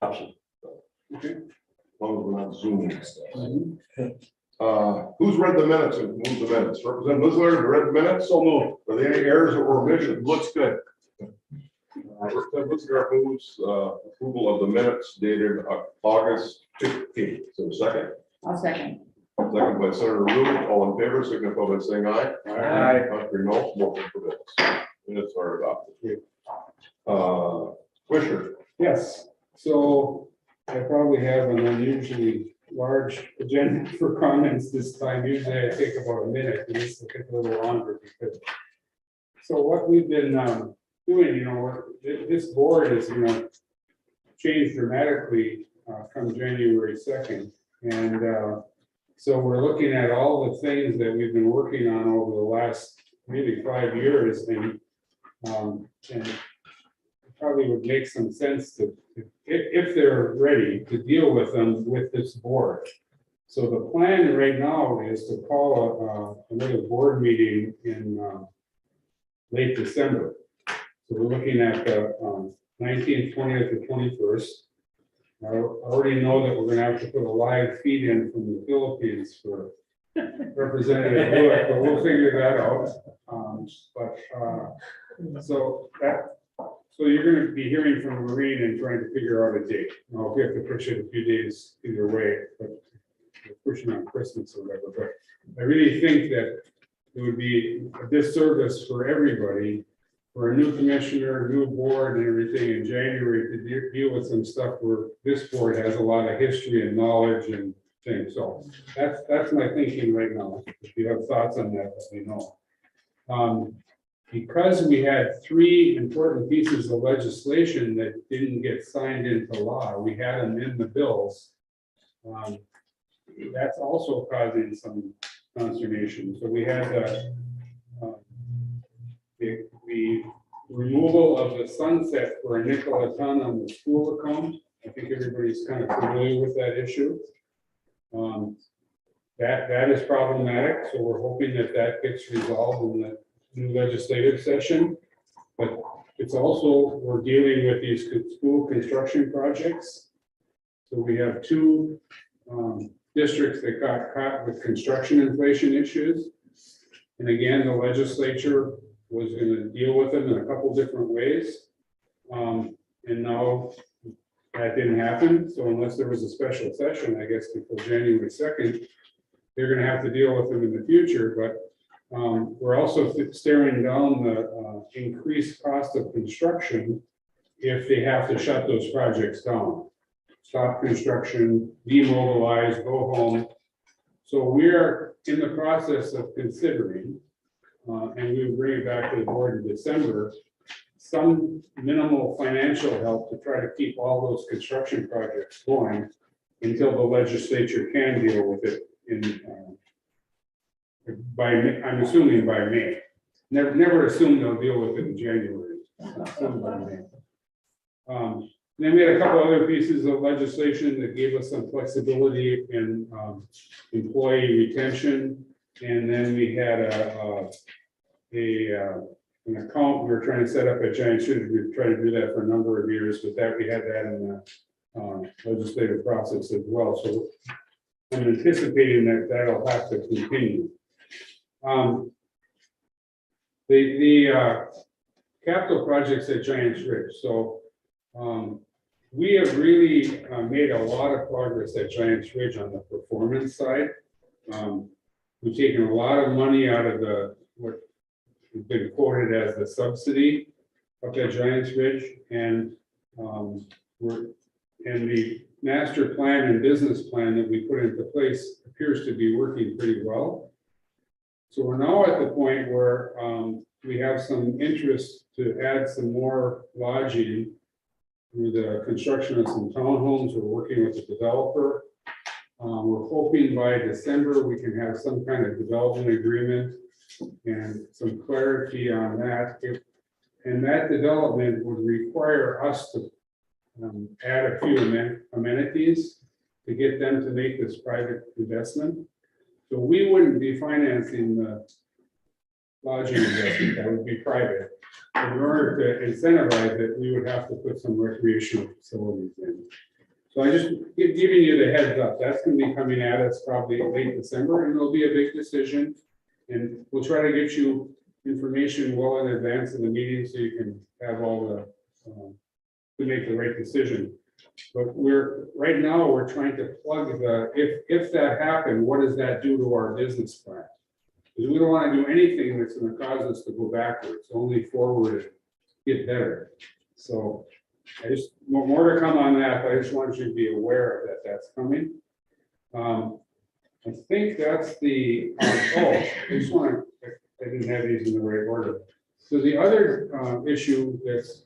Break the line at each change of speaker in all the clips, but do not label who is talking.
option.
Okay.
As long as we're not zooming. Who's read the minutes and moved the minutes? Representative Lisler, read the minutes?
So moved.
Are there any errors or omissions?
Looks good.
Representative Lisler moves approval of the minutes dated August 15th. So second.
I'll second.
Second by Senator Rubin. All in favor, signify by saying aye.
Aye.
Contrary, no. Motion prevails. Minutes are adopted. Commissioner.
Yes, so I probably have an unusually large agenda for comments this time. Usually I take about a minute, and this will take a little longer because. So what we've been doing, this board is, changed dramatically come January 2nd. And so we're looking at all the things that we've been working on over the last maybe 5 years, and it probably would make some sense to, if they're ready, to deal with them with this board. So the plan right now is to call another board meeting in late December. So we're looking at the 19th, 20th, or 21st. I already know that we're gonna have to put a live feed in from the Philippines for Representative Bullock, but we'll figure that out. So you're gonna be hearing from Maureen and trying to figure out a date. Now, if we have to push it a few days either way, but we're pushing on Christmas or whatever, but I really think that it would be a disservice for everybody, for a new commissioner, new board and everything in January to deal with some stuff where this board has a lot of history and knowledge and things. So that's my thinking right now. If you have thoughts on that, let me know. Because we had 3 important pieces of legislation that didn't get signed into law, we had them in the bills. That's also causing some consternation. So we had the removal of the sunset for a nickel a ton on the school account. I think everybody's kind of familiar with that issue. That is problematic. So we're hoping that that gets resolved in the new legislative session. But it's also, we're dealing with these school construction projects. So we have 2 districts that got caught with construction inflation issues. And again, the legislature was going to deal with them in a couple different ways. And now that didn't happen. So unless there was a special session, I guess before January 2nd, they're going to have to deal with them in the future. But we're also staring down the increased cost of construction if they have to shut those projects down. Stop construction, demobilize, go home. So we're in the process of considering, and we will bring it back to the board in December, some minimal financial help to try to keep all those construction projects going until the legislature can deal with it in I'm assuming by May. Never assume they'll deal with it in January. Assume by May. Then we had a couple other pieces of legislation that gave us some flexibility in employee retention. And then we had an account we were trying to set up at Giant Shooter. We've tried to do that for a number of years, but that we had that in the legislative process as well. So I'm anticipating that that'll have to continue. The capital projects at Giants Ridge. So we have really made a lot of progress at Giants Ridge on the performance side. We've taken a lot of money out of what has been quoted as the subsidy up at Giants Ridge, and the master plan and business plan that we put into place appears to be working pretty well. So we're now at the point where we have some interest to add some more lodging through the construction of some townhomes. We're working with the developer. We're hoping by December we can have some kind of development agreement and some clarity on that. And that development would require us to add a few amenities to get them to make this private investment. So we wouldn't be financing the lodging investment, that would be private. in order to incentivize it, we would have to put some recreational facilities in. So I just giving you the heads up, that's gonna be coming at us probably late December, and it'll be a big decision. And we'll try to get you information well in advance of the meeting, so you can have all the, to make the right decision. But right now, we're trying to plug if that happened, what does that do to our business plan? Because we don't want to do anything that's going to cause us to go backwards, only forward and get better. So I just, more to come on that, but I just want you to be aware that that's coming. I think that's the, I just want to, I didn't have these in the right order. So the other issue that's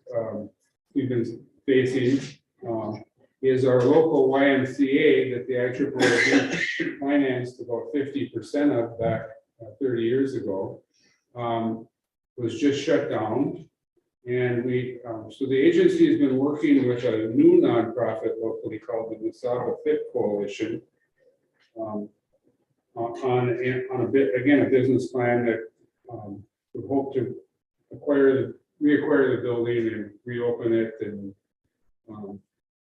we've been facing is our local YMCA that the IEEE financed about 50% of back 30 years ago, was just shut down. And we, so the agency has been working with a new nonprofit locally called the Mesaba Fit Coalition on a bit, again, a business plan that would hope to reacquire the building and reopen it. And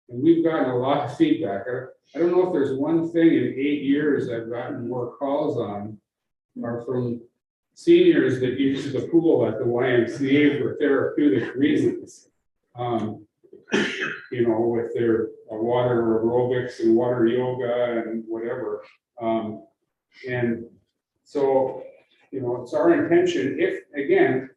we've gotten a lot of feedback. I don't know if there's one thing in 8 years I've gotten more calls on are from seniors that use the pool at the YMCA for therapeutic reasons. You know, with their water aerobics and water yoga and whatever. And so, you know, it's our intention, if, again,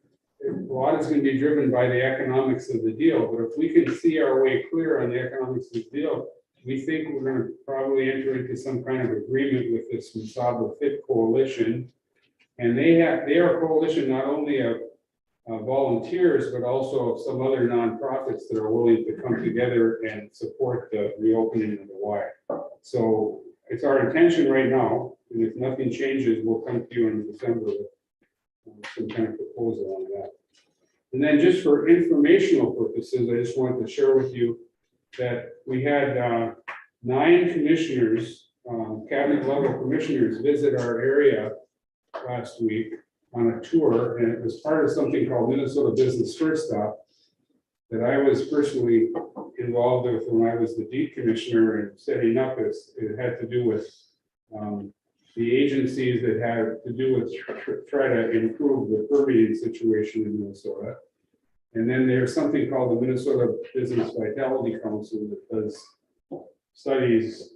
a lot is going to be driven by the economics of the deal, but if we can see our way clear on the economics of the deal, we think we're going to probably enter into some kind of agreement with this Mesaba Fit Coalition. And they are a coalition not only of volunteers, but also of some other nonprofits that are willing to come together and support the reopening of the Y. So it's our intention right now, and if nothing changes, we'll come to you in December with some kind of proposal on that. And then just for informational purposes, I just wanted to share with you that we had 9 commissioners, cabinet level commissioners, visit our area last week on a tour, and it was part of something called Minnesota Business First Stop that I was personally involved with when I was the deed commissioner and setting up. It had to do with the agencies that had to do with try to improve the permitting situation in Minnesota. And then there's something called the Minnesota Business Vitality Council that does studies,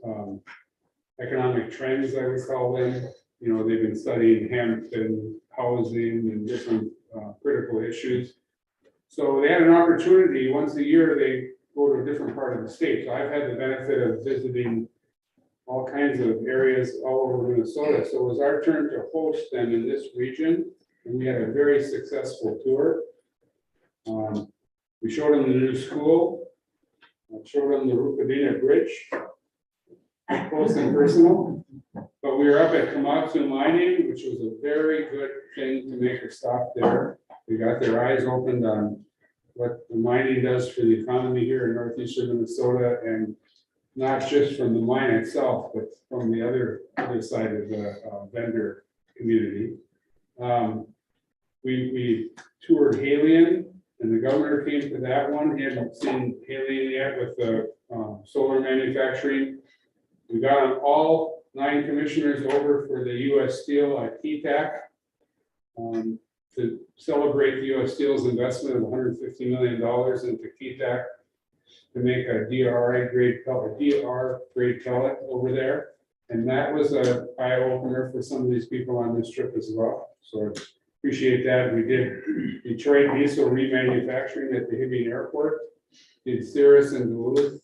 economic trends, I would call them. You know, they've been studying hemp and housing and different critical issues. So they had an opportunity, once a year, they go to a different part of the state. So I've had the benefit of visiting all kinds of areas all over Minnesota. So it was our turn to host them in this region, and we had a very successful tour. We showed them the new school, showed them the Rupadina Bridge, close and personal. But we were up at Komatsu Mining, which was a very good thing to make a stop there. They got their eyes opened on what the mining does for the economy here in northeastern Minnesota, and not just from the mine itself, but from the other side of the vendor community. We toured Halion, and the governor came to that one. He hadn't seen Halion yet with the solar manufacturing. We got all 9 commissioners over for the U.S. Steel at KETAC to celebrate the U.S. Steel's investment of $150 million into KETAC to make a DR grade pellet over there. And that was an eye opener for some of these people on this trip as well. So I appreciate that. We did Detroit diesel remanufacturing at the Hibbing Airport, did Cirrus and Duluth.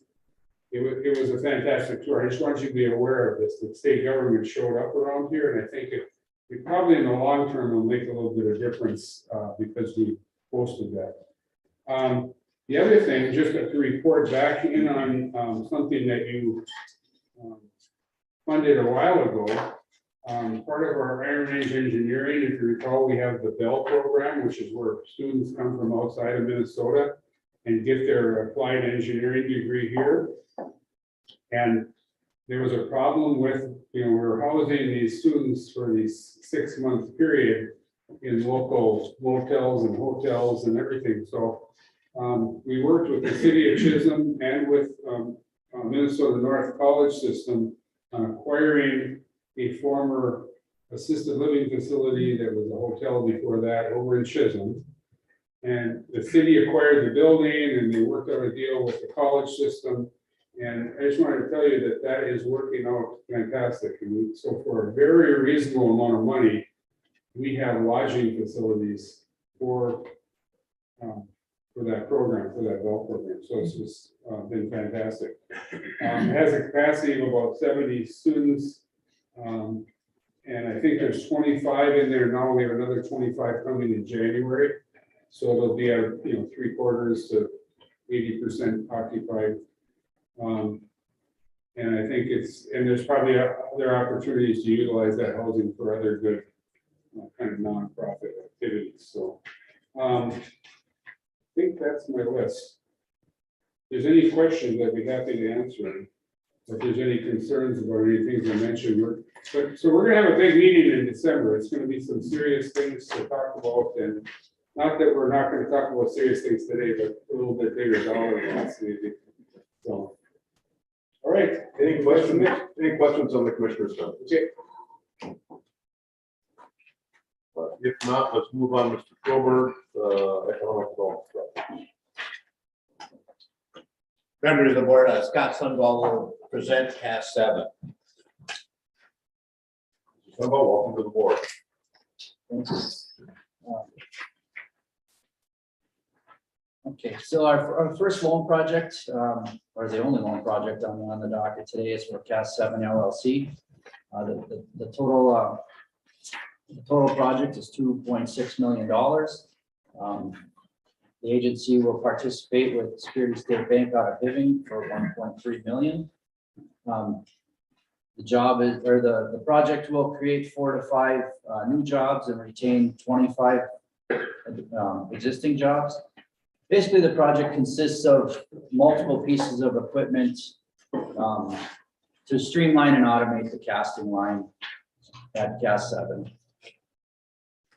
It was a fantastic tour. I just want you to be aware of this. The state government showed up around here, and I think it probably in the long term will make a little bit of difference because we posted that. The other thing, just to report back in on something that you funded a while ago, part of our Iron Age engineering, if you recall, we have the Bell program, which is where students come from outside of Minnesota and get their applied engineering degree here. And there was a problem with, you know, we were housing these students for these 6-month period in local motels and hotels and everything. So we worked with the city of Chisholm and with Minnesota North College System on acquiring a former assisted living facility that was a hotel before that over in Chisholm. And the city acquired the building and they worked out a deal with the college system. And I just wanted to tell you that that is working out fantastic. And so for a very reasonable amount of money, we have lodging facilities for that program, for that adult program. So it's just been fantastic. It has a capacity of about 70 students. And I think there's 25 in there now. We have another 25 coming in January. So it'll be at 3/4 to 80% occupied. And I think there's probably other opportunities to utilize that housing for other good kind of nonprofit activities. So I think that's my list. If there's any questions, I'd be happy to answer. If there's any concerns about any things I mentioned, so we're gonna have a big meeting in December. It's gonna be some serious things to talk about, and not that we're not gonna talk about serious things today, but a little bit bigger dollar amounts maybe. So, all right.
Any questions? Any questions on the commissioner's comments?
Okay.
If not, let's move on, Mr. Colbert, economic development.
Members of the board, Scott Sunball will present CAS 7.
Welcome to the board.
Okay, so our first loan project, or the only loan project on the docket today is for CAS 7 LLC. The total project is $2.6 million. The agency will participate with Security State Bank out of Hibbing for $1.3 million. The project will create 4 to 5 new jobs and retain 25 existing jobs. Basically, the project consists of multiple pieces of equipment to streamline and automate the casting line at CAS 7.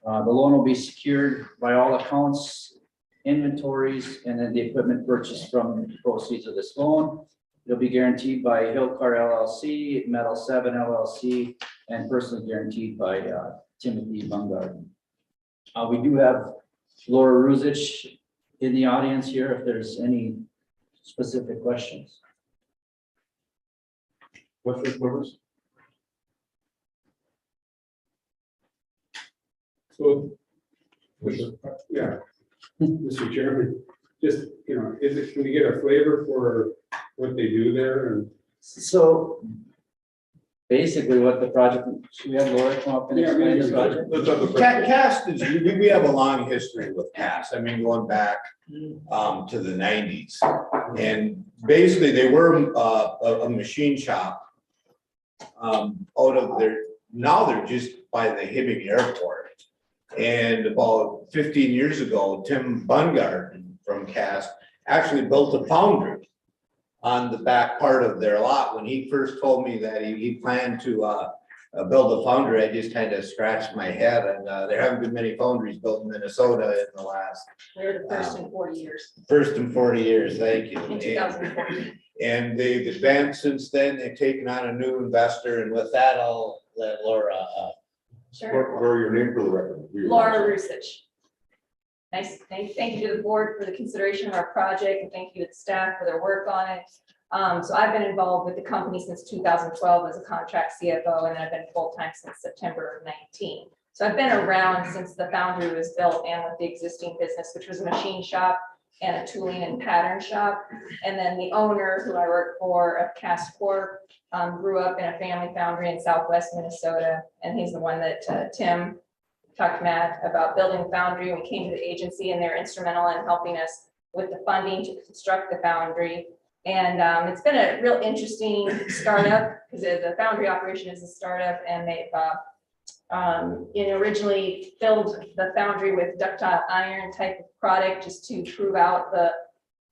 The loan will be secured by all accounts, inventories, and then the equipment purchased from the proceeds of this loan. It'll be guaranteed by Hillcar LLC, Metal 7 LLC, and personally guaranteed by Timothy Bungard. We do have Laura Ruzich in the audience here if there's any specific questions.
Questions, members?
So, yeah, Mr. Chairman, just, can we get a flavor for what they do there? And
So basically what the project, should we have Laura come up and
Yeah,
explain
maybe.
the project?
Let's have the
CAS is, we have a long history with CAS. I mean, going back to the 90s. And basically they were a machine shop out of now they're just by the Hibbing Airport. And about 15 years ago, Tim Bungard from CAS actually built a foundry on the back part of their lot. When he first told me that he planned to build a foundry, I just kind of scratched my head. And there haven't been many foundries built in Minnesota in the last.
We're the first in 40 years.
First in 40 years, thank you.
In 2014.
And they've advanced since then. They've taken on a new investor. And with that, I'll let Laura.
Sure.
Where your name for the record?
Laura Rusich. Nice. Thank you to the board for the consideration of our project, and thank you to the staff for their work on it. So I've been involved with the company since 2012 as a contract CFO, and I've been full-time since September of 19. So I've been around since the foundry was built and with the existing business, which was a machine shop and a tooling and pattern shop. And then the owner, who I work for, of CAS Corp, grew up in a family foundry in Southwest Minnesota, and he's the one that Tim talked to Matt about building the foundry. We came to the agency, and they're instrumental in helping us with the funding to construct the foundry. And it's been a real interesting startup because the foundry operation is a startup, and they've originally filled the foundry with ductile iron type of product just to prove out the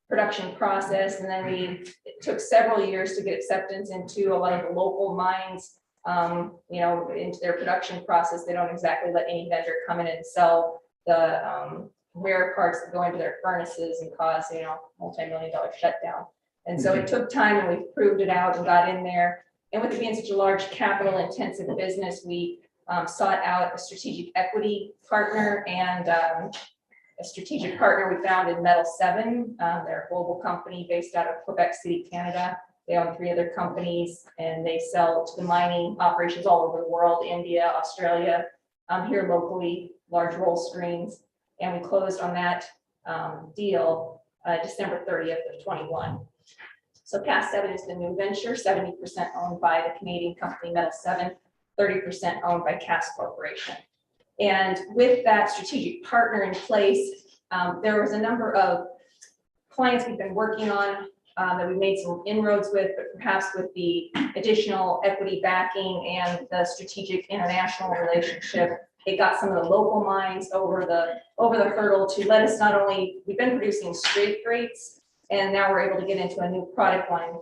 production process. And then it took several years to get acceptance into a lot of the local mines you know, into their production process. They don't exactly let any vendor come in and sell the rare parts that go into their furnaces and cause, you know, multi-million-dollar shutdown. And so it took time, and we proved it out and got in there. And with it being such a large capital intensive business, we sought out a strategic equity partner, and a strategic partner we found in Metal 7. They're a global company based out of Quebec City, Canada. They own 3 other companies, and they sell to the mining operations all over the world, India, Australia, here locally, large roll screens. And we closed on that deal December 30th of 21. So Cast 7 is the new venture, 70% owned by the Canadian company Metal 7, 30% owned by Cast Corporation. And with that strategic partner in place, there was a number of clients we've been working on that we made some inroads with, but perhaps with the additional equity backing and the strategic international relationship, it got some of the local mines over the hurdle to let us not only, we've been producing straight grades, and now we're able to get into a new product line,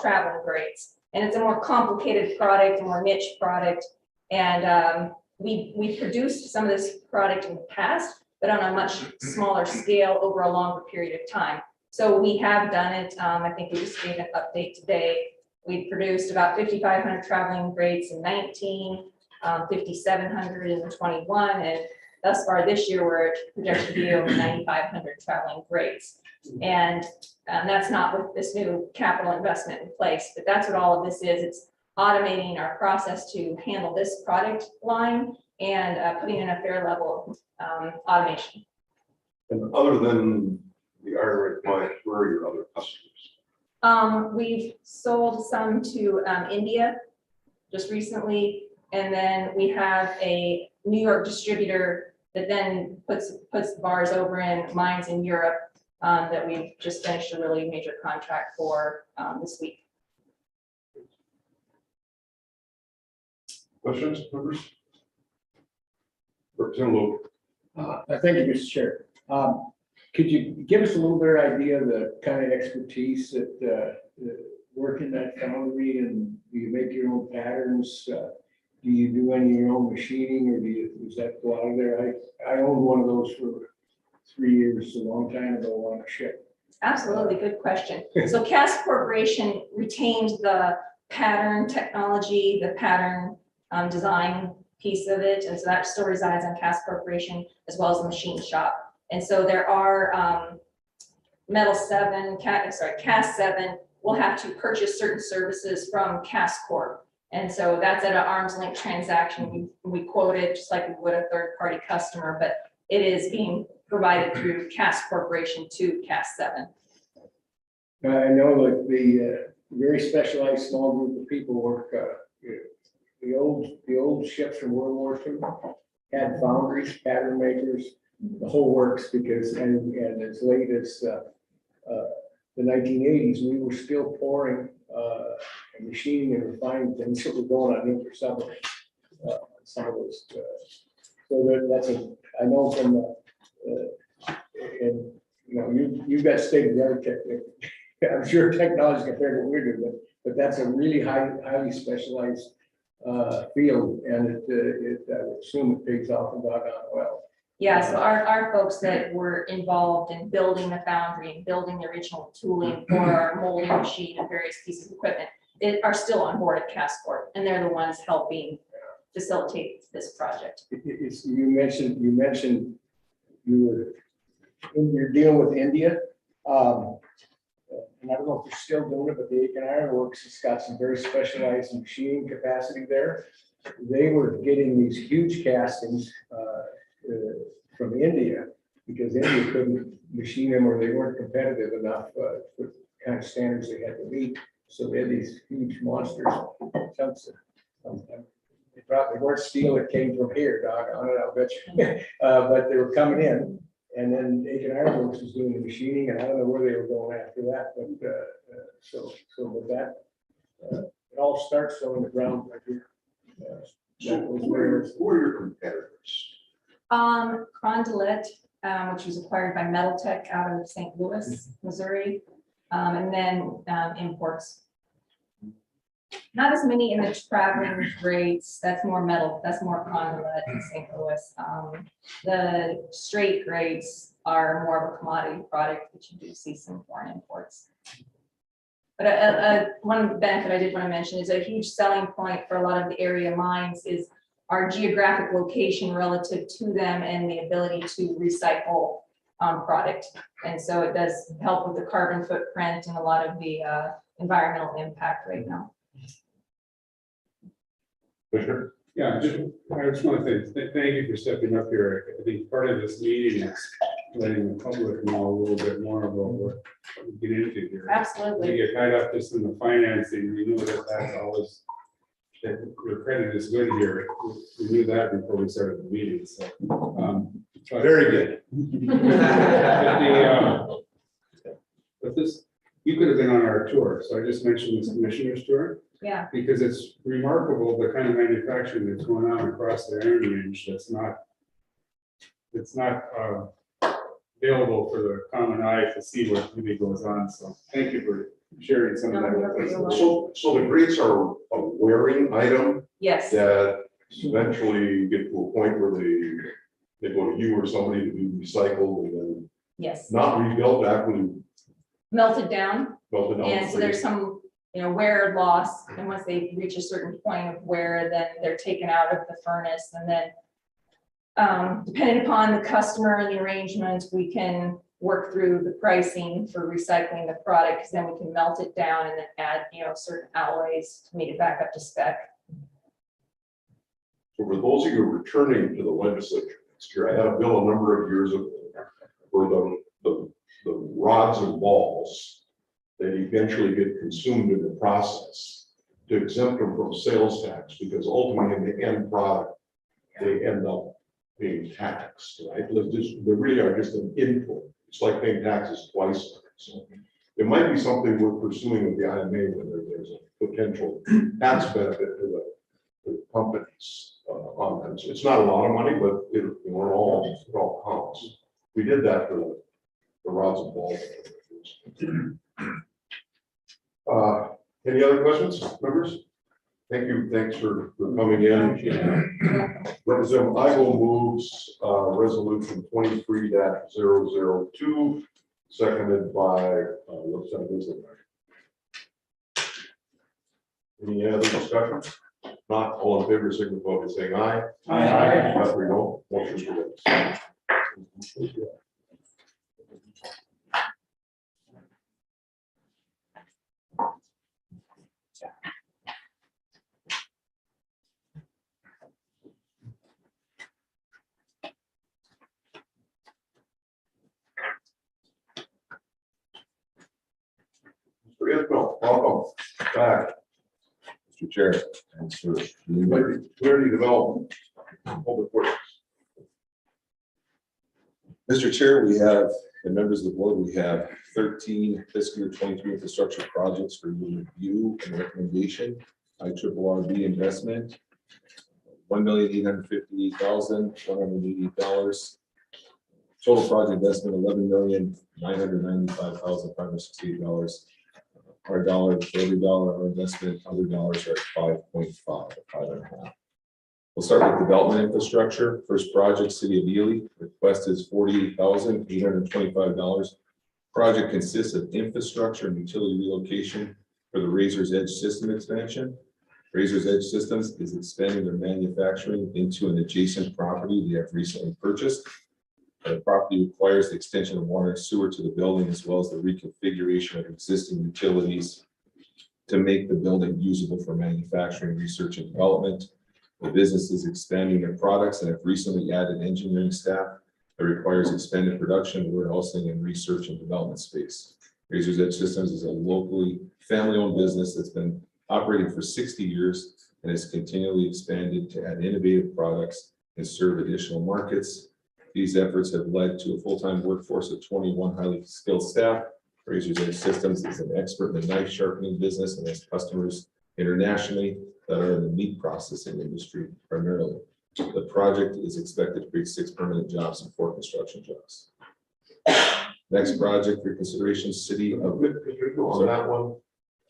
traveling grades. And it's a more complicated product, a more niche product. And we produced some of this product in the past, but on a much smaller scale over a longer period of time. So we have done it. I think we just gave an update today. We produced about 5,500 traveling grades in 19, 5,700 in 21, and thus far this year we're projected to be over 9,500 traveling grades. And that's not with this new capital investment in place, but that's what all of this is. It's automating our process to handle this product line and putting in a fair level of automation.
And other than the iron clients, where are your other customers?
We've sold some to India just recently, and then we have a New York distributor that then puts bars over in mines in Europe that we've just finished a really major contract for this week.
Questions, members? Representative Loeb.
Thank you, Mr. Chair. Could you give us a little bit of idea of the kind of expertise that work in that foundry, and do you make your own patterns? Do you do any of your own machining, or does that go out of there? I owned one of those for 3 years, a long time ago, on a ship.
Absolutely, good question. So Cast Corporation retained the pattern technology, the pattern design piece of it, and so that still resides on Cast Corporation as well as the machine shop. And so there are Cast 7 will have to purchase certain services from Cast Corp. And so that's at an arm's length transaction. We quote it just like we would a third party customer, but it is being provided through Cast Corporation to Cast 7.
I know that the very specialized small group of people work, the old ships from World War II had foundries, pattern makers, the whole works, because, and as late as the 1980s, we were still pouring and machining and refining things that were going on nuclear submarines. Some of those, so that's I know from and you know, you've got state-of-the-art technique. I'm sure technology compared to what we're doing, but that's a really highly specialized field, and I would assume it pays off and doggone well.
Yeah, so our folks that were involved in building the foundry and building the original tooling for our molding machine and various pieces of equipment are still on board at Cast Corp, and they're the ones helping facilitate this project.
You mentioned you're dealing with India. And I don't know if you're still doing it, but the Aiken Iron Works has got some very specialized machining capacity there. They were getting these huge castings from India because India couldn't machine them, or they weren't competitive enough for the kind of standards they had to meet. So they had these huge monsters, chunks of they probably weren't steel that came from here, doggone it, I'll bet you. But they were coming in. And then Aiken Iron Works was doing the machining, and I don't know where they were going after that, but so with that, it all starts on the ground right here.
So who are your competitors?
Crondelet, which was acquired by Metal Tech out of St. Louis, Missouri, and then imports. Not as many in the traveling grades, that's more metal, that's more conduit in St. Louis. The straight grades are more of a commodity product, but you do see some foreign imports. But one benefit I did want to mention is a huge selling point for a lot of the area mines is our geographic location relative to them and the ability to recycle product. And so it does help with the carbon footprint and a lot of the environmental impact right now.
Commissioner?
Yeah, I just want to say, thank you for stepping up here. I think part of this meeting is letting the public know a little bit more about what we get into here.
Absolutely.
We get tied up just in the financing, we know that that's always, that your credit is good here. We knew that before we started the meeting, so.
Very good.
But this, you could have been on our tour, so I just mentioned this commissioner's tour.
Yeah,
Because it's remarkable the kind of manufacturing that's going on across the Iron Range that's not, it's not available for the common eye to see what really goes on. So thank you for sharing some of that with us.
So the grates are a wearing item
yes,
that eventually get to a point where they go to you or somebody to be recycled and then
yes.
not rebuilt, actually
Melted down.
melted down.
And so there's some, wear loss, and once they reach a certain point of wear, then they're taken out of the furnace, and then depending upon the customer and the arrangement, we can work through the pricing for recycling the product, because then we can melt it down and then add, certain alloys to make it back up to spec.
So for those of you returning to the legislature next year, I had a bill a number of years ago for the rods and balls that eventually get consumed in the process to exempt them from sales tax, because ultimately in the end product, they end up being taxed, right? They really are just an input. It's like paying taxes twice. So it might be something we're pursuing with the IMA, whether there's a potential tax benefit to the companies on that. It's not a lot of money, but it all counts. We did that for the rods and balls. Any other questions, members? Thank you. Thanks for coming in. Representative Igo moves resolution 23-002, seconded by Representative Wisdom. Any other discussion? Not all in favor, signify by saying aye.
Aye.
Contrary, no. Motion carries. Mr. Isbell, welcome back.
Mr. Chair, thanks for the invite.
Community development, public works.
Mr. Chair, we have, and members of the board, we have 13 fiscal year 23 infrastructure projects for your review and recommendation. IRRB investment, $1,858,180. Total project investment, $11,995,568. Our dollar for every dollar, our investment, other dollars are at 5.5, 5.5. We'll start with development infrastructure. First project, City of Ely. Request is $48,825. Project consists of infrastructure and utility relocation for the Razor's Edge system expansion. Razor's Edge Systems is expanding their manufacturing into an adjacent property they have recently purchased. The property requires the extension of water and sewer to the building, as well as the reconfiguration of existing utilities to make the building usable for manufacturing, research, and development. The business is expanding their products and have recently added engineering staff that requires expanded production, warehousing, and research and development space. Razor's Edge Systems is a locally family-owned business that's been operating for 60 years and has continually expanded to add innovative products and serve additional markets. These efforts have led to a full-time workforce of 21 highly skilled staff. Razor's Edge Systems is an expert in the knife sharpening business and has customers internationally that are in the meat processing industry primarily. The project is expected to create 6 permanent jobs and 4 construction jobs. Next project for consideration, City of.
On that one,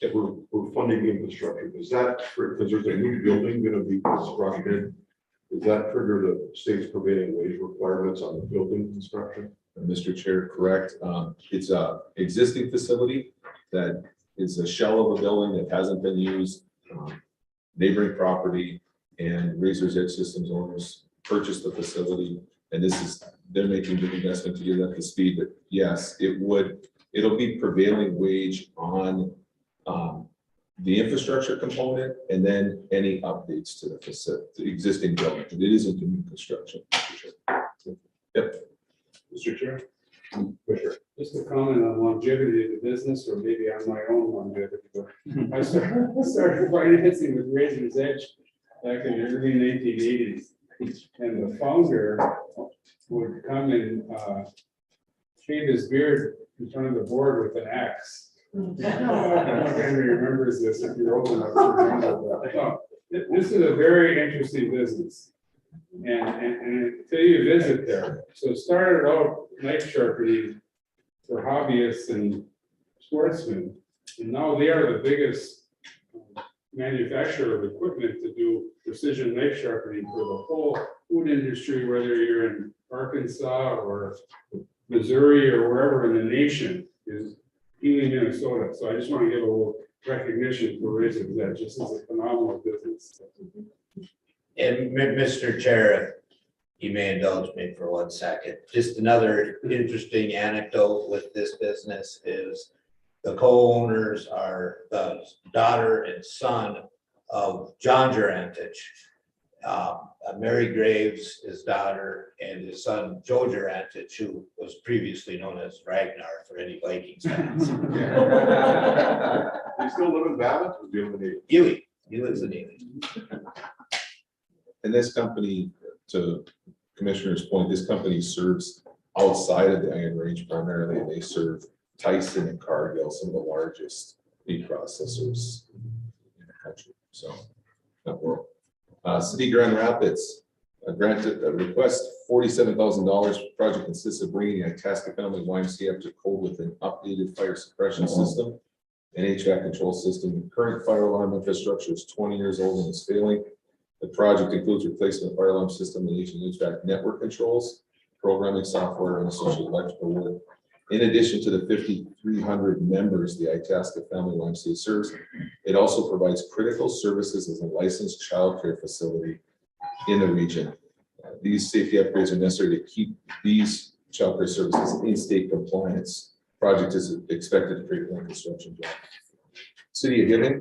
if we're funding infrastructure, does that, because there's a new building gonna be constructed, does that trigger the state's prevailing wage requirements on the building construction?
Mr. Chair, correct. It's a existing facility that is a shell of a building that hasn't been used. Neighboring property and Razor's Edge Systems owners purchased the facility. And they're making the investment to get it up to speed, but yes, it'll be prevailing wage on the infrastructure component and then any updates to the facility, the existing building. It isn't new construction. Yep.
Mr. Chair? Commissioner?
Just a comment on longevity of the business, or maybe on my own longevity, but I started financing with Razor's Edge back in the early 1980s. And the founder would come and shave his beard in front of the board with an axe. I don't know if anybody remembers this, if you're old enough to remember, but no, this is a very interesting business. And until you visit there, so it started out knife sharpening for hobbyists and sportsmen. And now they are the biggest manufacturer of equipment to do precision knife sharpening for the whole food industry, whether you're in Arkansas or Missouri or wherever in the nation, is Ely, Minnesota. So I just want to give a little recognition for Razor's Edge. This is a phenomenal business.
And Mr. Chair, if you may indulge me for 1 second, just another interesting anecdote with this business is the co-owners are the daughter and son of John Durantich. Mary Graves, his daughter, and his son, Joe Durantich, who was previously known as Ragnar for any Vikings fans.
You still live in Babbitt? Or do you live in
Ely, he lives in Ely.
And this company, to Commissioner's point, this company serves outside of the Iron Range primarily. They serve Tyson and Cargill, some of the largest meat processors in the country. So, that world. City of Grand Rapids granted a request $47,000. Project consists of bringing a Itasca Family YMCA up to code with an updated fire suppression system and HVAC control system. The current fire alarm infrastructure is 20 years old and is failing. The project includes replacement of fire alarm system and HVAC network controls, programming software, and associated electrical work. In addition to the 5,300 members the Itasca Family YMCA serves, it also provides critical services as a licensed child care facility in the region. These safety upgrades are necessary to keep these child care services in state compliance. Project is expected to create one construction job. City of Hibbing,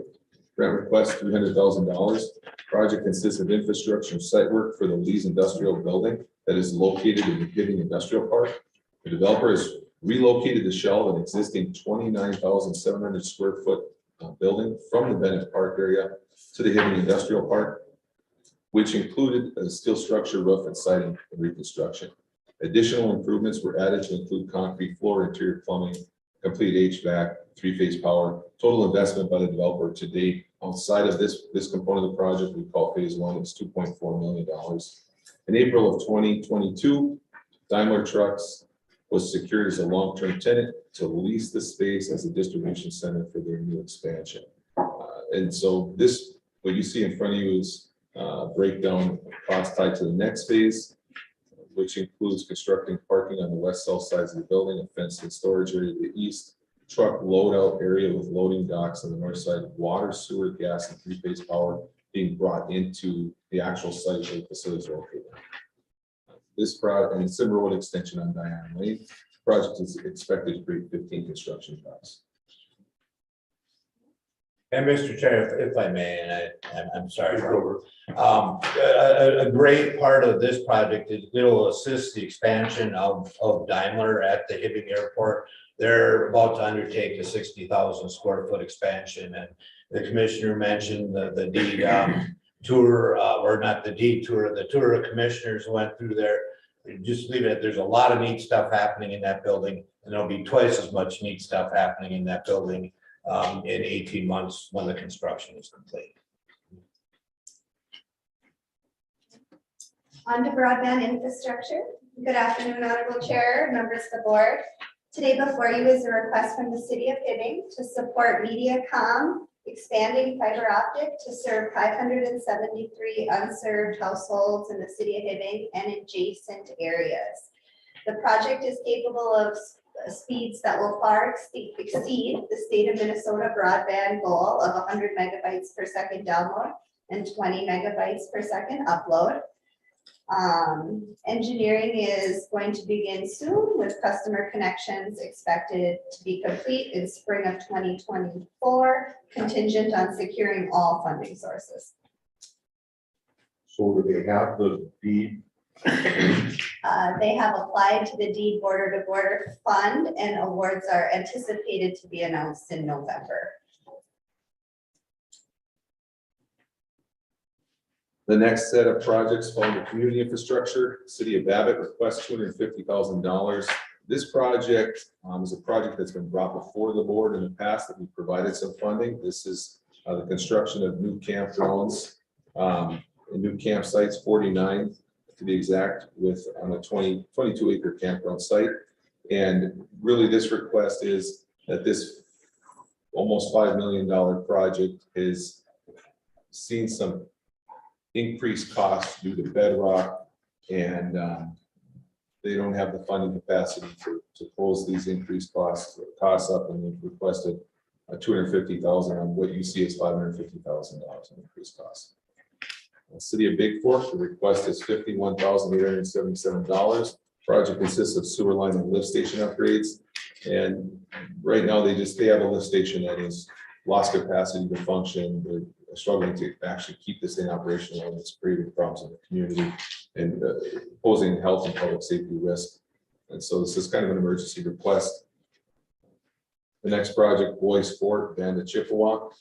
grant request $300,000. Project consists of infrastructure and site work for the Lee's Industrial Building that is located in the Hibbing Industrial Park. The developer has relocated the shell of an existing 29,700 square foot building from the Bennett Park area to the Hibbing Industrial Park, which included a steel structure, roof, and siding reconstruction. Additional improvements were added to include concrete floor, interior plumbing, complete HVAC, three-phase power. Total investment by the developer to date outside of this component of the project we call phase one is $2.4 million. In April of 2022, Daimler Trucks was secured as a long-term tenant to lease the space as a distribution center for their new expansion. And so this, what you see in front of you is breakdown cost tied to the next phase, which includes constructing parking on the west south sides of the building, a fenced and storage area to the east, truck loadout area with loading docks on the north side, water, sewer, gas, and three-phase power being brought into the actual site where the facility is located. This project and Simmer Road extension on Diana Lane project is expected to create 15 construction jobs.
And Mr. Chair, if I may, and I'm sorry, Robert, a great part of this project is it'll assist the expansion of Daimler at the Hibbing Airport. They're about to undertake a 60,000 square foot expansion, and the commissioner mentioned the deed tour, or not the deed tour, the tour of commissioners went through there. Just leave it, there's a lot of neat stuff happening in that building, and there'll be twice as much neat stuff happening in that building in 18 months when the construction is complete.
On to broadband infrastructure. Good afternoon, Honorable Chair, members of the board. Today before you is a request from the city of Hibbing to support MediaCom expanding fiber optic to serve 573 unserved households in the city of Hibbing and adjacent areas. The project is capable of speeds that will far exceed the state of Minnesota broadband goal of 100 megabytes per second download and 20 megabytes per second upload. Engineering is going to begin soon with customer connections expected to be complete in spring of 2024, contingent on securing all funding sources.
So do they have the deed?
They have applied to the deed border to border fund and awards are anticipated to be announced in November.
The next set of projects fall under community infrastructure. City of Babbitt requests $250,000. This project is a project that's been brought before the board in the past that we provided some funding. This is the construction of new campgrounds and new campsites, 49 to be exact, with on a 22 acre campground site. And really this request is that this almost $5 million project has seen some increased costs due to bedrock, and they don't have the funding capacity to close these increased costs up, and they've requested $250,000 on what you see as $550,000 in increased costs. The city of Big Fork, the request is $51,877. Project consists of sewer line and lift station upgrades, and right now they have a lift station that is lost capacity to function. They're struggling to actually keep this thing operational, and it's creating problems in the community and posing health and public safety risk. And so this is kind of an emergency request. The next project, Boys Fort, Band of Chippewa.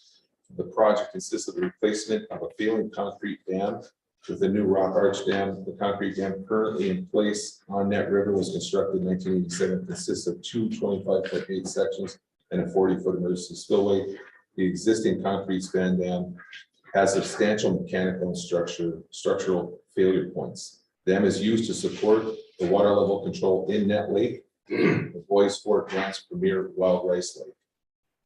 The project consists of the replacement of a failing concrete dam with a new rock arch dam. The concrete dam currently in place on Net River was constructed in 1987, consists of two 25-foot sections and a 40-foot emergency spillway. The existing concrete span dam has substantial mechanical and structural failure points. The dam is used to support the water level control in Net Lake, the Boys Fort Grant's premier wild rice lake.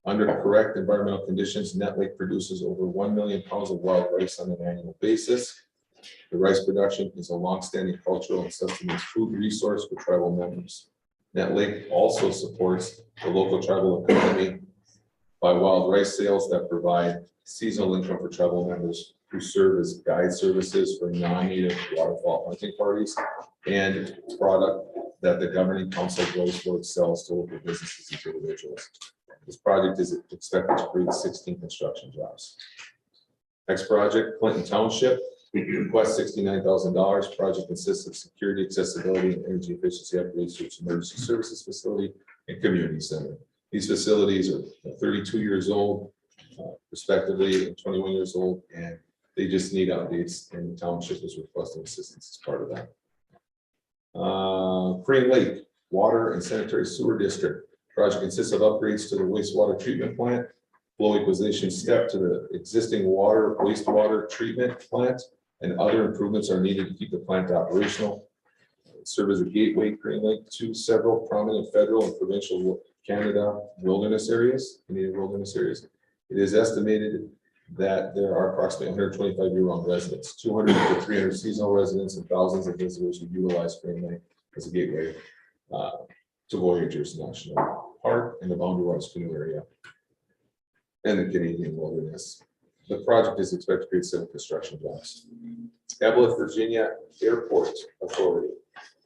Under correct environmental conditions, Net Lake produces over 1 million pounds of wild rice on an annual basis. The rice production is a longstanding cultural and sustenance food resource for tribal members. Net Lake also supports the local tribal economy by wild rice sales that provide seasonal income for tribal members who serve as guide services for non-native waterfowl hunting parties, and product that the governing council of Boys Fort sells to local businesses and individuals. This project is expected to create 16 construction jobs. Next project, Clinton Township, request $69,000. Project consists of security, accessibility, and energy efficiency upgrades to its emergency services facility and community center. These facilities are 32 years old, respectively, and 21 years old, and they just need updates, and the township is requesting assistance as part of that. Crane Lake Water and Sanitary Sewer District. Project consists of upgrades to the wastewater treatment plant, flow equalization step to the existing wastewater treatment plant, and other improvements are needed to keep the plant operational. Serve as a gateway, Crane Lake, to several prominent federal and provincial Canadian wilderness areas. It is estimated that there are approximately 125 year-round residents, 200 to 300 seasonal residents, and thousands of visitors who utilize Crane Lake as a gateway to Voyageurs National Park and the Boundary Waters Canoe area and the Canadian wilderness. The project is expected to create 7 construction jobs. Evelyn, Virginia Airport Authority.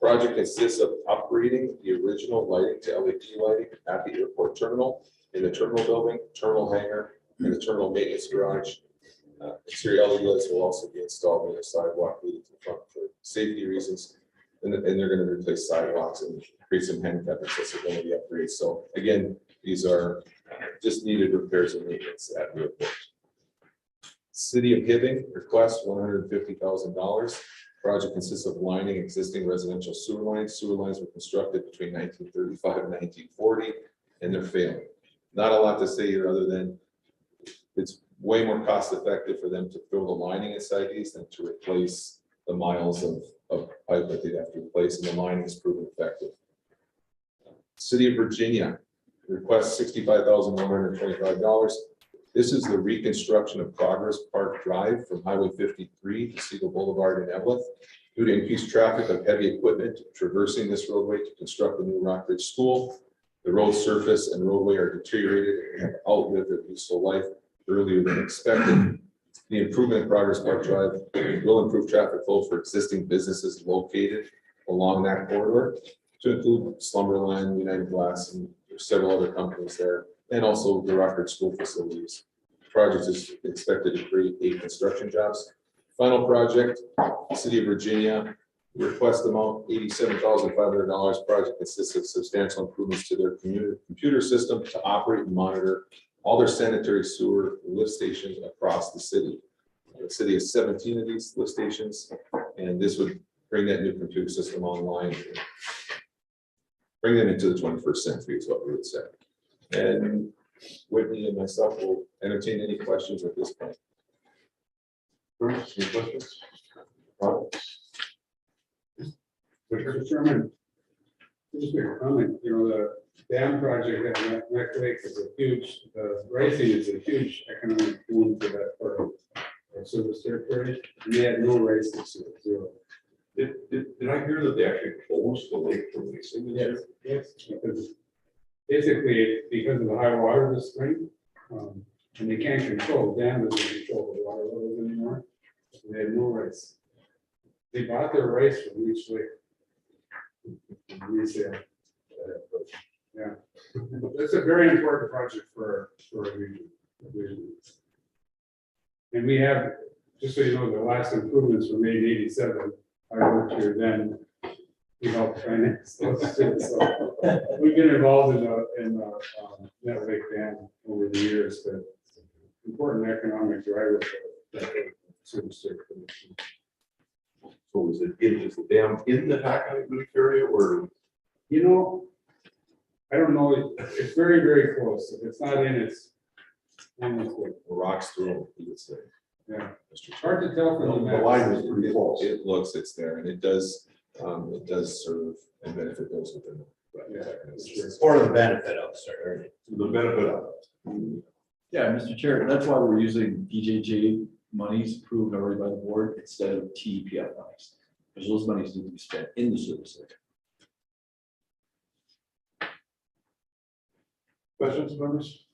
Project consists of upgrading the original lighting to LED lighting at the airport terminal, in the terminal building, terminal hangar, and the terminal maintenance garage. Exterior LED lights will also be installed in the sidewalk leading to the front for safety reasons. And they're going to replace sidewalks and create some handicap accessibility upgrades. So again, these are just needed repairs and maintenance at the airport. City of Hibbing requests $150,000. Project consists of lining existing residential sewer lines. Sewer lines were constructed between 1935 and 1940, and they're failing. Not a lot to say here other than it's way more cost effective for them to throw the lining inside these than to replace the miles of pipe that they'd have to replace, and the lining is proven effective. City of Virginia requests $65,125. This is the reconstruction of Progress Park Drive from Highway 53 to Siegel Boulevard in Evelyn. Due to increased traffic of heavy equipment traversing this roadway to construct the new Rockridge School, the road surface and roadway are deteriorated and have outlived their useful life earlier than expected. The improvement in Progress Park Drive will improve traffic flow for existing businesses located along that corridor, to include Slumberland, United Glass, and several other companies there, and also the Rockridge School facilities. The project is expected to create 8 construction jobs. Final project, City of Virginia, request amount $87,500. Project consists of substantial improvements to their computer system to operate and monitor all their sanitary sewer lift stations across the city. The city has 17 of these lift stations, and this would bring that new computer system online. Bring them into the 21st century is what we would say. And Whitney and myself will entertain any questions at this point.
Bruce, any questions?
Mr. Chairman, just a comment, the dam project at Neck Lake is a huge, racing is a huge economic boom for that part of our service territory. And they had no races, zero.
Did I hear that they actually closed the lake for racing?
Yes, because basically, because of the high water this spring, and they can't control, the dam doesn't control the water levels anymore. So they had no race. They bought their race from Leech Lake. Resale. Yeah, it's a very important project for a region. And we have, just so you know, the last improvements were made in '87. I worked here then. We helped finance those too. So we've been involved in that lake dam over the years, but important economic driver for that service territory.
So is the dam in the Taconic Loop area or?
I don't know. It's very, very close. If it's not in, it's almost like,
Rocks through, you would say.
yeah.
Mr.
Hard to tell from the
The
map.
line is pretty close.
It looks, it's there, and it does serve and benefit those within.
For the benefit of, sir.
The benefit of it.
Yeah, Mr. Chair, that's why we're using DJJ monies approved already by the board instead of TEPF monies. Because those monies need to be spent in the service area.
Questions, members?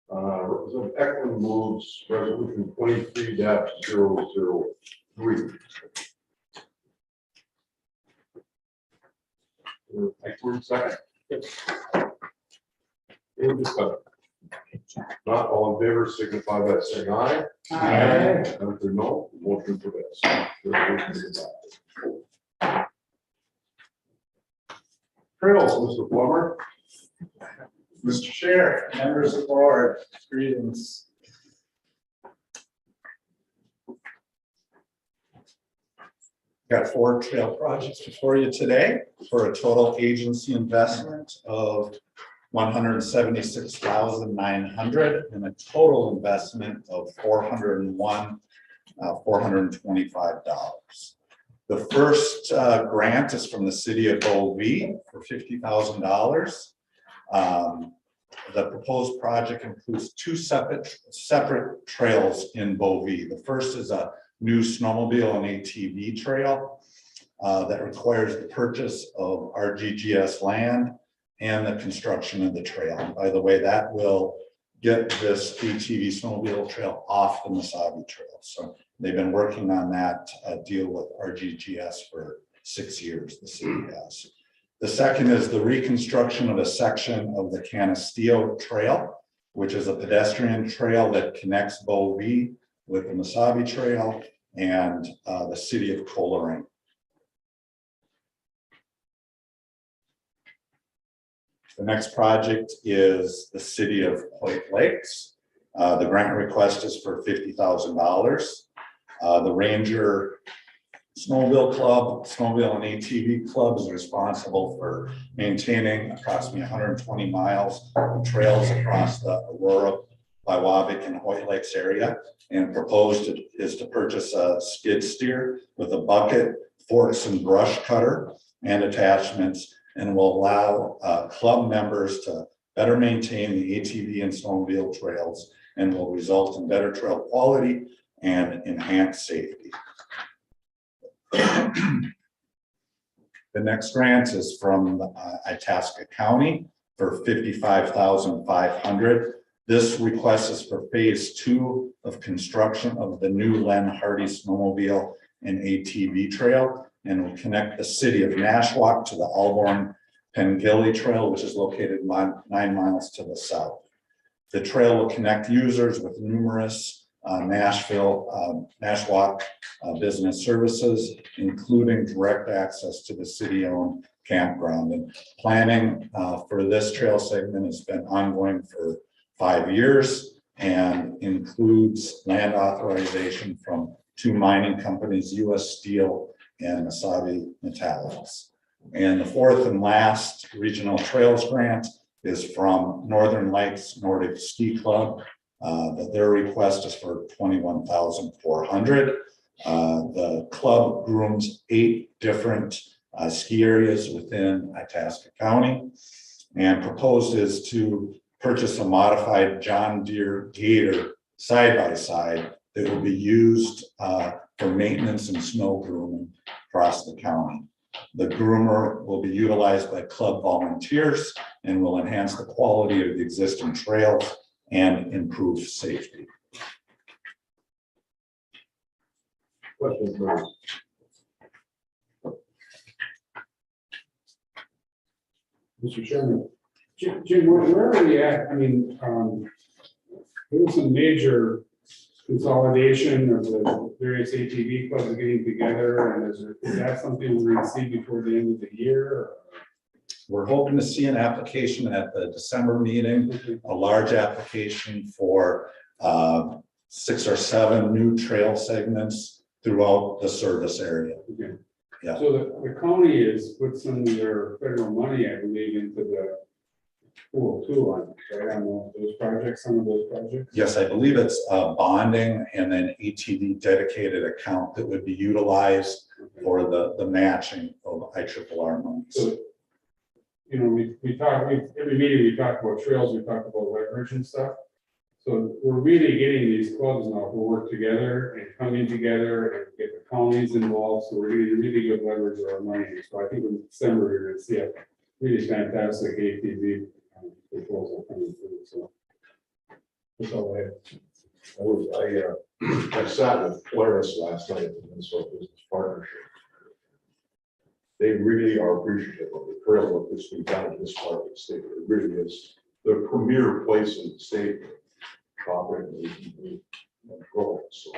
Representative Eklund moves resolution 23-003. Eklund second. Any discussion? Not all in favor, signify by saying aye. And if there's no, motion prevails. Resolution is adopted. Trails, Mr. Plummer.
Mr. Chair, members of the board, greetings. Got 4 trail projects before you today for a total agency investment of $176,900 and a total investment of $401,425. The first grant is from the city of Bovee for $50,000. The proposed project includes 2 separate trails in Bovee. The first is a new snowmobile and ATV trail that requires the purchase of RGGS land and the construction of the trail. And by the way, that will get this ATV snowmobile trail off the Mesabi Trail. So they've been working on that deal with RGGS for 6 years, the city has. The second is the reconstruction of a section of the Canastillo Trail, which is a pedestrian trail that connects Bovee with the Mesabi Trail and the city of Coleraine. The next project is the city of Hoyt Lakes. The grant request is for $50,000. The Ranger Snowmobile Club, Snowmobile and ATV Club is responsible for maintaining approximately 120 miles of trails across the Aurora, Biwabic, and Hoyt Lakes area. And proposed is to purchase a skid steer with a bucket, forks, and brush cutter and attachments, and will allow club members to better maintain the ATV and snowmobile trails and will result in better trail quality and enhanced safety. The next grant is from Itasca County for $55,500. This request is for phase 2 of construction of the new Len Hardy snowmobile and ATV trail, and will connect the city of Nashwauk to the Alborn Pengilly Trail, which is located 9 miles to the south. The trail will connect users with numerous Nashwauk business services, including direct access to the city-owned campground. And planning for this trail segment has been ongoing for 5 years and includes land authorization from 2 mining companies, US Steel and Asabi Metallics. And the fourth and last regional trails grant is from Northern Lights Nordic Ski Club. Their request is for $21,400. The club grooms 8 different ski areas within Itasca County, and proposed is to purchase a modified John Deere Gator side-by-side that will be used for maintenance and snow grooming across the county. The groomer will be utilized by club volunteers and will enhance the quality of the existing trails and improve safety.
Questions, please?
Mr. Chairman, Jim, where are we at? I mean, there was some major consolidation of the various ATV clubs getting together, and is that something we're going to see before the end of the year?
We're hoping to see an application at the December meeting, a large application for 6 or 7 new trail segments throughout the service area.
Okay.
Yeah.
So the county has put some of their federal money, I believe, into the pool too, on those projects, some of those projects.
Yes, I believe it's bonding and then ATV dedicated account that would be utilized for the matching of IRRR monies.
So, you know, we talk, every meeting we talk about trails, we talk about leverage and stuff. So we're really getting these clubs now to work together and coming together and get the counties involved. So we're getting really good leverage of our money. So I think in December, you're going to see a really fantastic ATV proposal coming through. So that's all I have.
I sat with Polaris last night at the Minnesota Business Partnership. They really are appreciative of the trail work that's been done in this part of the state. It really is the premier place in the state operating ATV and growing. So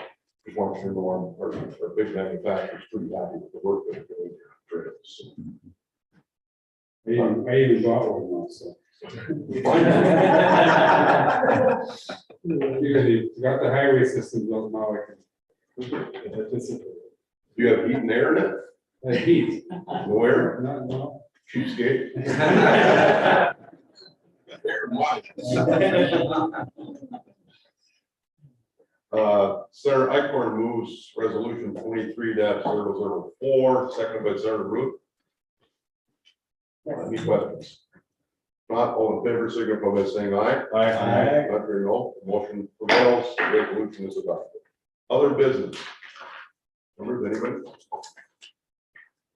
just want you to know our big manufacturers pretty happy with the work that they're doing here on trails.
I even bought one once. So. You got the highway system built now. I can.
You have heat and air in it?
Heat.
No air?
No.
Cheapskate? Senator Eichhorn moves resolution 23-004, seconded by Senator Root. Any questions? Not all in favor, signify by saying aye.
Aye.
Not hearing no, motion prevails, the resolution is adopted. Other business. Members, anybody?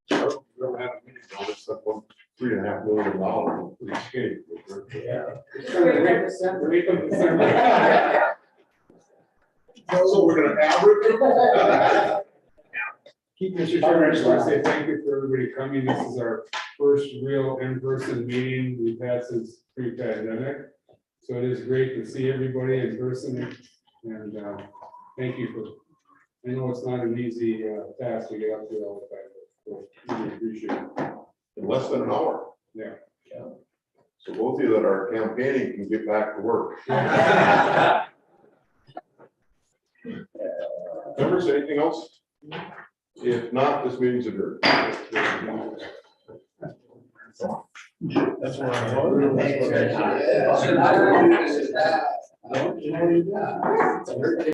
No, we don't have a meeting, no, it's that one, $3.5 million. Pretty skinny.
Yeah.
So we're gonna average.
Mr. Chairman, I just want to say thank you for everybody coming. This is our first real in-person meeting we've had since pre-pandemic. So it is great to see everybody in person, and thank you for, I know it's not an easy task to get up here all the time, but really appreciate it.
In less than an hour.
Yeah.
So both of you that are campaigning can get back to work. Members, anything else? If not, this meeting's adjourned.
That's what I.